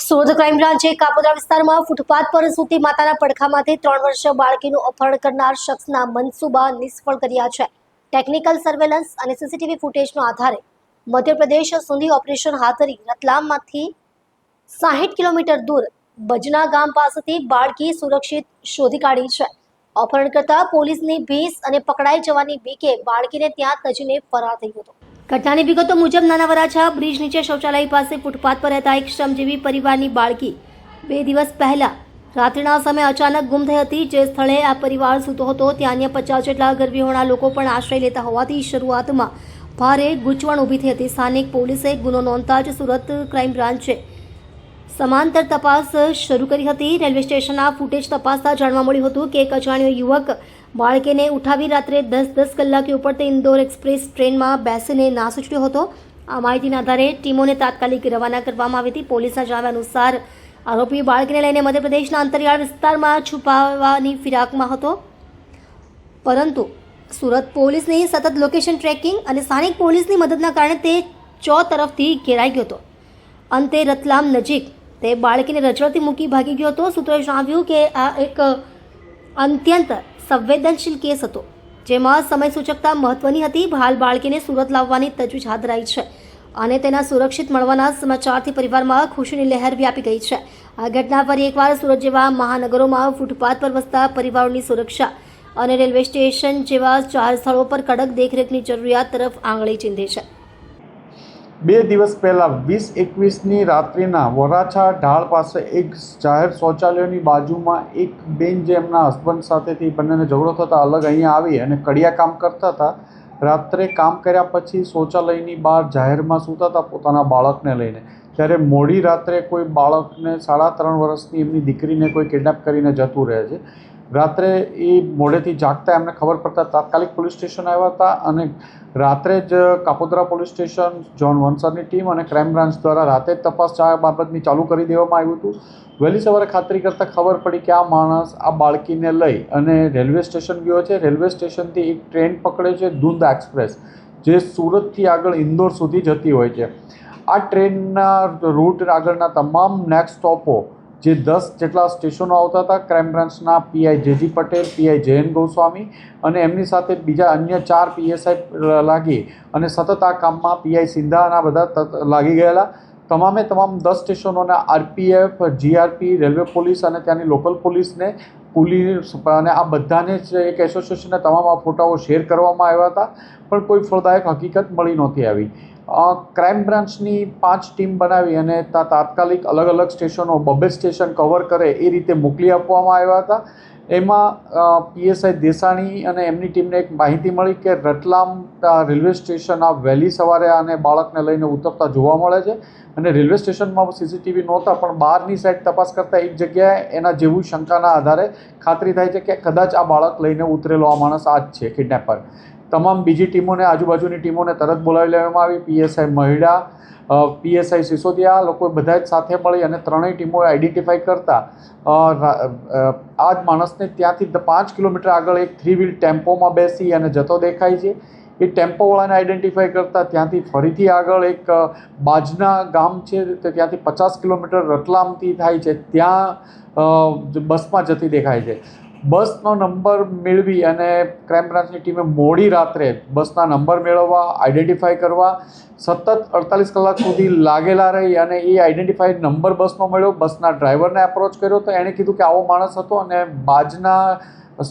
Surat crime બ્રાન્ચે Kapodra વિસ્તારમાં footpath પર સૂતી માતાના પડખામાંથી 3 વર્ષીય બાળકીનું અપહરણ કરનાર શખ્સના મનસૂબા નિષ્ફળ કર્યા છે। ટેકનિકલ સર્વેલન્સ અને સીસીટીવી ફૂટેજના આધારે મધ્યપ્રદેશ સુધી ઓપરેશન હાથ ધરી રતલામમાંથી 60 કિલોમીટર દૂર બજના ગામ પાસેથી બાળકી સુરક્ષિત શોધી કાઢી છે। અપહરણકર્તા પોલીસની ભીસ અને પકડાઈ જવાની બીકે બાળકીને ત્યાં તજીને ફરાર થઈ હતો। ઘટનાની વિગતો મુજબ નાના વરાછા બ્રિજ નીચે શૌચાલય પાસે ફૂટપાથ પર રહેતા એક શ્રમજીવી પરિવારની બાળકી 2 દિવસ પહેલા રાત્રિના સમયે અચાનક ગુમ થઈ હતી। જે સ્થળે આ પરિવાર સૂતો હતો ત્યાં અન્ય 50 જેટલા ગરવીહોણા લોકો પણ આશ્રય લેતા હોવાથી શરૂઆતમાં ભારે ગૂંચવણ ઊભી થઈ હતી। સ્થાનિક પોલીસે ગુનો નોંધતા જ સુરત ક્રાઇમ બ્રાન્ચે સમાંતર તપાસ શરૂ કરી હતી। રેલવે સ્ટેશનના ફૂટેજ તપાસતા જાણવા મળ્યું હતું કે એક અજાણ્યો યુવક બાળકીને ઉઠાવી રાત્રે 10 કલાકે ઉપર તે ઇન્દોર એક્સપ્રેસ ટ્રેનમાં બેસીને નાસી છૂટ્યો હતો। આ માહિતીના આધારે ટીમોને તાત્કાલિક રવાના કરવામાં આવી હતી। પોલીસના જણાવ્યા અનુસાર આરોપી બાળકીને લઈને મધ્યપ્રદેશના અંતરિયાળ વિસ્તારમાં છુપાવવાની ફિરાકમાં હતો, પરંતુ સુરત પોલીસની સતત લોકેશન ટ્રેકિંગ અને સ્થાનિક પોલીસની મદદના કારણે તે ચોતરફથી ઘેરાઈ ગયો હતો। અંતે રતલામ નજીક તે બાળકીને રજળતી મૂકી ભાગી ગયો હતો। સૂત્રોએ જણાવ્યું કે આ એક અત્યંત સંવેદનશીલ કેસ હતો, જેમાં સમય સૂચકતા મહત્વની હતી। હાલ બાળકીને સુરત લાવવાની તજવીજ હાથ ધરાઈ છે અને તેના સુરક્ષિત મળવાના સમાચારથી પરિવારમાં ખુશીની લહેર વ્યાપી ગઈ છે। આ ઘટના ફરી એકવાર સુરત જેવા મહાનગરોમાં ફૂટપાથ પર વસતા પરિવારોની સુરક્ષા અને રેલવે સ્ટેશન જેવા 4 સ્થળો પર કડક દેખરેખની જરૂરિયાત તરફ આંગળી ચીંધે છે। 2 દિવસ પહેલાં 20-21ની રાત્રિના વરાછા ઢાળ પાસે એક જાહેર શૌચાલયની બાજુમાં એક બેન જે એમના હસબન્ડ સાથેથી બંનેને ઝઘડો થતાં અલગ અહીંયા આવી અને કડિયા કામ કરતા હતા। રાત્રે કામ કર્યા પછી શૌચાલયની બહાર જાહેરમાં સૂતા હતા પોતાના બાળકને લઈને, ત્યારે મોડી રાત્રે કોઈ બાળકને 3.5 વર્ષની એમની દીકરીને કોઈ કિડનેપ કરીને જતું રહે છે। રાત્રે એ મોડેથી જાગતા એમને ખબર પડતા તાત્કાલિક પોલીસ સ્ટેશન આવ્યા હતા અને રાત્રે જ કાપોદ્રા પોલીસ સ્ટેશન, ઝોન 1 સરની ટીમ અને ક્રાઇમ બ્રાન્ચ દ્વારા રાતે જ તપાસ બાબતની ચાલુ કરી દેવામાં આવ્યું હતું। વહેલી સવારે ખાતરી કરતાં ખબર પડી કે આ માણસ આ બાળકીને લઈ અને રેલવે સ્ટેશન ગયો છે। રેલવે સ્ટેશનથી એક ટ્રેન પકડે છે, ધુંધ એક્સપ્રેસ, જે સુરતથી આગળ ઇન્દોર સુધી જતી હોય છે। આ ટ્રેનના રૂટ આગળના તમામ નેક્સ્ટ સ્ટોપો જે 10 જેટલા સ્ટેશનો આવતા હતા, ક્રાઇમ બ્રાન્ચના PI JG Patel, PI Jayan Goswami અને એમની સાથે બીજા અન્ય 4 પીએસઆઈ લાગી અને સતત આ કામમાં પીઆઈ સિંધા અને આ બધા લાગી ગયેલા। તમામ 10 સ્ટેશનોના આરપીએફ, જીઆરપી, રેલવે પોલીસ અને ત્યાંની લોકલ પોલીસને અને આ બધાને જ એક એસોસિએશનના તમામ આ ફોટાઓ શેર કરવામાં આવ્યા હતા, પણ કોઈ ફળદાયક હકીકત મળી નહોતી આવી। ક્રાઇમ બ્રાન્ચની 5 ટીમ બનાવી અને તાત્કાલિક અલગ સ્ટેશનો 2 સ્ટેશન કવર કરે એ રીતે મોકલી આપવામાં આવ્યા હતા। એમાં પીએસઆઈ દેસાણી અને એમની ટીમને એક માહિતી મળી કે રતલામ રેલવે સ્ટેશન આ વહેલી સવારે આને બાળકને લઈને ઉતરતા જોવા મળે છે અને રેલવે સ્ટેશનમાં સીસીટીવી નહોતા, પણ બહારની સાઈડ તપાસ કરતાં એક જગ્યાએ એના જેવું શંકાના આધારે ખાતરી થાય છે કે કદાચ આ બાળક લઈને ઉતરેલો આ માણસ આ જ છે કિડનેપર। તમામ બીજી ટીમોને, આજુબાજુની ટીમોને તરત બોલાવી લેવામાં આવી। પીએસઆઈ મહિડા, પીએસઆઈ સિસોદિયા, લોકો બધા જ સાથે મળી અને ત્રણેય ટીમોએ આઈડેન્ટિફાઈ કરતા આ જ માણસને ત્યાંથી 5 કિલોમીટર આગળ એક 3 વ્હીલ ટેમ્પોમાં બેસી અને જતો દેખાય છે। એ ટેમ્પોવાળાને આઈડેન્ટિફાઈ કરતાં ત્યાંથી ફરીથી આગળ એક બાજના ગામ છે, ત્યાંથી 50 કિલોમીટર રતલામથી થાય છે, ત્યાં બસમાં જતી દેખાય છે। બસનો નંબર મેળવી અને ક્રાઇમ બ્રાન્ચની ટીમે મોડી રાત્રે બસના નંબર મેળવવા, આઈડેન્ટિફાઈ કરવા સતત 48 કલાક સુધી લાગેલા રહી અને એ આઈડેન્ટિફાઈડ નંબર બસનો મળ્યો। બસના ડ્રાઈવરને એપ્રોચ કર્યો તો એણે કીધું કે આવો માણસ હતો અને બાજના